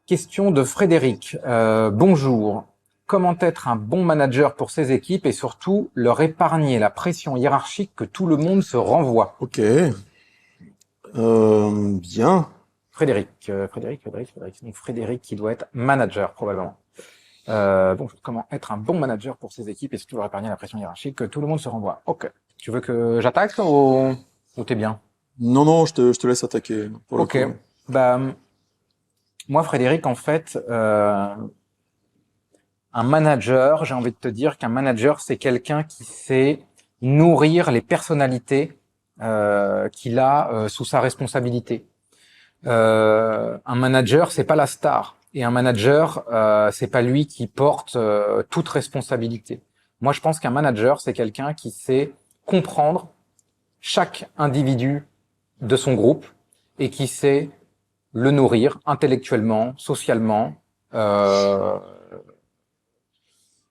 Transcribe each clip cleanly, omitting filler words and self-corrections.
Question de Frédéric. Bonjour. Comment être un bon manager pour ses équipes et surtout leur épargner la pression hiérarchique que tout le monde se renvoie? Ok. Bien. Frédéric. Donc Frédéric qui doit être manager probablement. Bonjour. Comment être un bon manager pour ses équipes et surtout leur épargner la pression hiérarchique que tout le monde se renvoie? Ok. Tu veux que j'attaque ou t'es bien? Non, non, je te laisse attaquer pour le Ok. coup. Bah moi Frédéric en fait. Un manager, j'ai envie de te dire qu'un manager, c'est quelqu'un qui sait nourrir les personnalités qu'il a sous sa responsabilité. Un manager, c'est pas la star. Et un manager, c'est pas lui qui porte toute responsabilité. Moi, je pense qu'un manager, c'est quelqu'un qui sait comprendre chaque individu de son groupe et qui sait le nourrir intellectuellement, socialement, euh,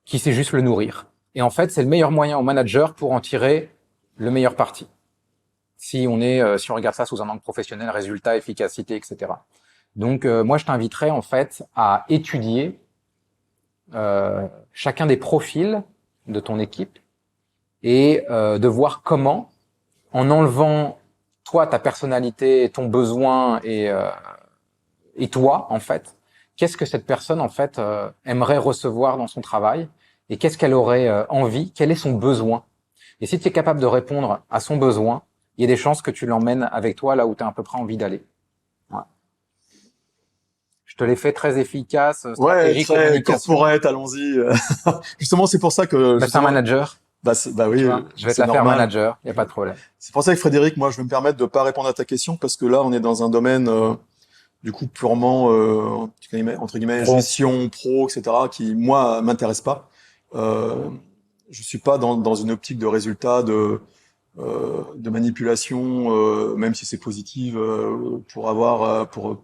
qui sait juste le nourrir. Et en fait, c'est le meilleur moyen au manager pour en tirer le meilleur parti. Si on regarde ça sous un angle professionnel, résultat, efficacité, etc. Donc, moi, je t'inviterais en fait à étudier chacun des profils de ton équipe et de voir comment, en enlevant toi, ta personnalité, ton besoin et toi, en fait, qu'est-ce que cette personne, en fait, aimerait recevoir dans son travail et qu'est-ce qu'elle aurait envie, quel est son besoin. Et si tu es capable de répondre à son besoin, il y a des chances que tu l'emmènes avec toi là où tu as à peu près envie d'aller. Ouais. Je te l'ai fait très efficace, Ouais, stratégie, très communication. corporate, allons-y. Justement, c'est pour ça que, Bah, c'est un justement, manager, bah oui, tu vois. Je vais te c'est la faire normal. manager, il n'y a pas de problème. C'est pour ça que Frédéric, moi, je vais me permettre de pas répondre à ta question parce que là, on est dans un domaine, du coup, purement, entre guillemets, Pro. gestion, pro, etc., qui, moi, m'intéresse pas. Euh, je suis pas dans une optique de résultat, de manipulation, même si c'est positive, pour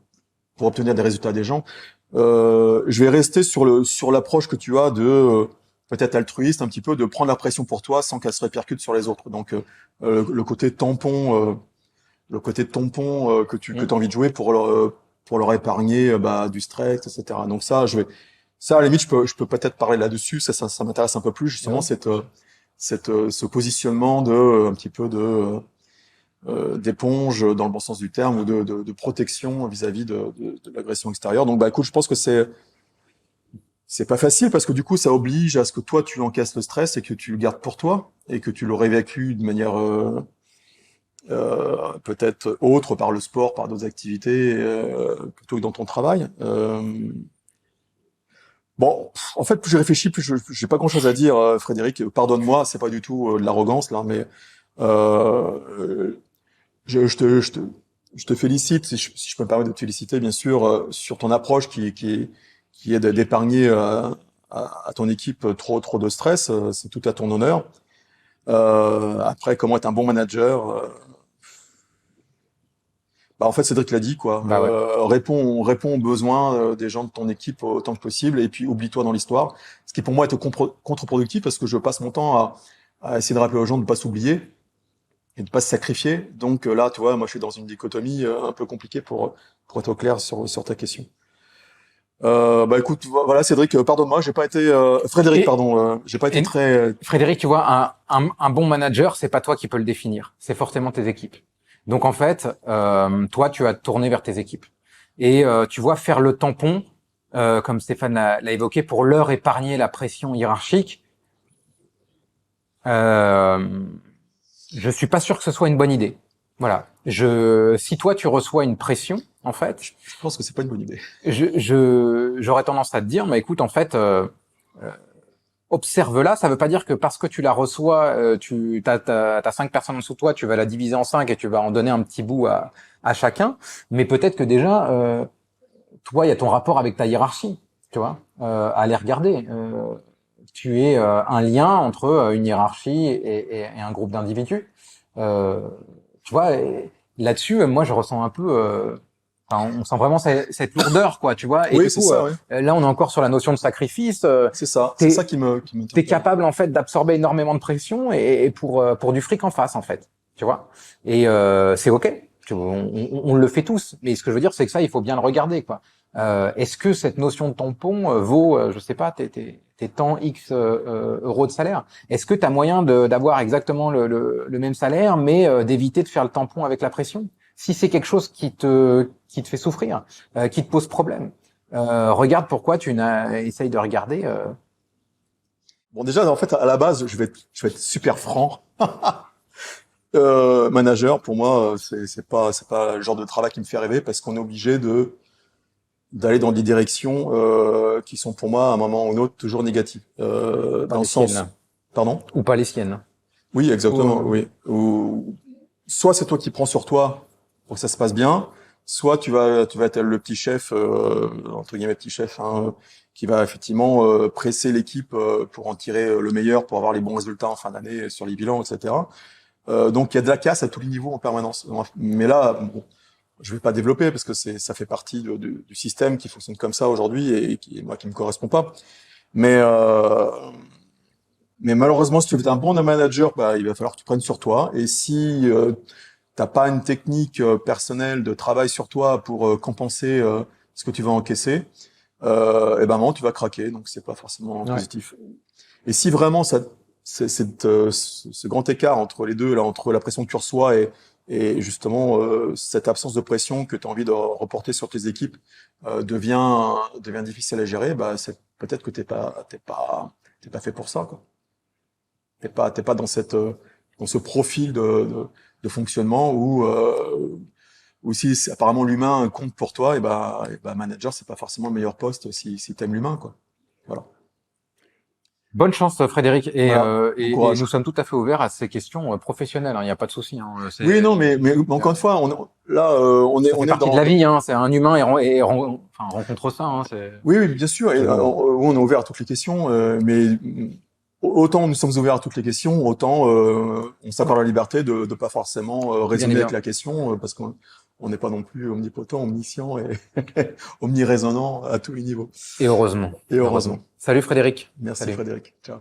obtenir des résultats des gens. Je vais rester sur l'approche que tu as de peut-être altruiste un petit peu, de prendre la pression pour toi sans qu'elle se répercute sur les autres. Donc le côté tampon, que Mm. tu as envie de jouer pour leur épargner du stress, etc. Donc ça à la limite je peux peut-être parler là-dessus. Ça m'intéresse un peu plus justement Ouais. ce positionnement de un petit peu de d'éponge dans le bon sens du terme ou de protection vis-à-vis de l'agression extérieure. Donc bah écoute, je pense que c'est pas facile parce que du coup ça oblige à ce que toi tu encaisses le stress et que tu le gardes pour toi et que tu le réévacues de manière peut-être autre par le sport, par d'autres activités plutôt que dans ton travail. Bon, en fait, plus j'y réfléchis, plus j'ai pas grand-chose à dire, Frédéric. Pardonne-moi, c'est pas du tout de l'arrogance là, mais euh, Je, je te, je te, je te félicite, si je peux me permettre de te féliciter, bien sûr, sur ton approche qui est d'épargner à ton équipe trop de stress. C'est tout à ton honneur. Après, comment être un bon manager en fait, Cédric l'a dit, quoi. Bah ouais. Réponds aux besoins des gens de ton équipe autant que possible, et puis oublie-toi dans l'histoire. Ce qui pour moi est contre-productif parce que je passe mon temps à essayer de rappeler aux gens de ne pas s'oublier et de pas se sacrifier. Donc là, tu vois, moi je suis dans une dichotomie un peu compliquée pour être au clair sur ta question. Bah écoute, voilà Cédric, pardonne-moi, j'ai pas été Frédéric, Et, pardon, j'ai pas été et très Frédéric, tu vois, un bon manager, c'est pas toi qui peux le définir, c'est forcément tes équipes. Donc en fait, toi, tu as tourné vers tes équipes. Et tu vois, faire le tampon, comme Stéphane l'a évoqué, pour leur épargner la pression hiérarchique, euh, je suis pas sûr que ce soit une bonne idée. Voilà. Si toi tu reçois une pression, en fait, je pense que c'est pas une bonne idée. j'aurais tendance à te dire, mais écoute, en fait, observe-la. Ça veut pas dire que parce que tu la reçois, t'as 5 personnes en dessous de toi, tu vas la diviser en 5 et tu vas en donner un petit bout à chacun. Mais peut-être que déjà, toi, il y a ton rapport avec ta hiérarchie, tu vois, à aller regarder. Tu es un lien entre une hiérarchie et un groupe d'individus. Euh, Tu vois, là-dessus, moi, je ressens un peu, enfin, on sent vraiment cette lourdeur, quoi, tu vois. Et Oui, du c'est coup, ça, oui. là, on est encore sur la notion de sacrifice. C'est ça T'es, qui t'es m'interpelle. capable, en fait, d'absorber énormément de pression et pour du fric en face, en fait, tu vois. Et c'est ok. On le fait tous. Mais ce que je veux dire, c'est que ça, il faut bien le regarder, quoi. Est-ce que cette notion de tampon vaut, je sais pas, tes temps X euros de salaire? Est-ce que tu as moyen d'avoir exactement le même salaire, mais d'éviter de faire le tampon avec la pression? Si c'est quelque chose qui te fait souffrir, qui te pose problème, regarde pourquoi essaye de regarder. Bon, déjà, en fait, à la base, je vais être super franc. Manager, pour moi, c'est pas le genre de travail qui me fait rêver parce qu'on est obligé d'aller dans des directions qui sont pour moi à un moment ou un autre toujours négatives. Pas Dans le les sens, siennes. pardon? Ou pas les siennes. Oui, exactement, Ou, oui. Ou soit c'est toi qui prends sur toi pour que ça se passe bien, soit tu vas être le petit chef entre guillemets petit chef hein, qui va effectivement presser l'équipe pour en tirer le meilleur, pour avoir les bons résultats en fin d'année sur les bilans, etc. Donc il y a de la casse à tous les niveaux en permanence. Mais là, bon, je vais pas développer parce que ça fait partie du système qui fonctionne comme ça aujourd'hui et qui me correspond pas. Mais mais malheureusement, si tu veux être un bon manager, bah, il va falloir que tu prennes sur toi. Et si t'as pas une technique personnelle de travail sur toi pour compenser ce que tu vas encaisser, et ben non, tu vas craquer. Donc c'est pas forcément ouais. positif. Et si vraiment ce grand écart entre les deux, là, entre la pression que tu reçois et justement cette absence de pression que tu as envie de reporter sur tes équipes devient difficile à gérer, bah c'est peut-être que t'es pas fait pour ça, quoi. T'es pas dans dans ce profil de fonctionnement où si apparemment l'humain compte pour toi, et bah manager c'est pas forcément le meilleur poste si t'aimes l'humain, quoi. Voilà. Bonne chance, Frédéric. Voilà. Bon Et nous courage. sommes tout à fait ouverts à ces questions professionnelles, hein. Il n'y a pas de souci, hein. Oui, non, mais encore une fois, là, Ça fait on est partie de la vie, hein. C'est un humain enfin, rencontre ça, hein. oui, oui, bien sûr, C'est bon. on est ouvert à toutes les questions, mais autant nous sommes ouverts à toutes les questions, autant on s'accorde la liberté de pas forcément Bien raisonner avec évidemment. la question, parce qu'on n'est pas non plus omnipotent, omniscient et omniresonnant à tous les niveaux. Et heureusement. Et Heureusement. heureusement. Salut Frédéric. Merci Salut. Frédéric. Ciao.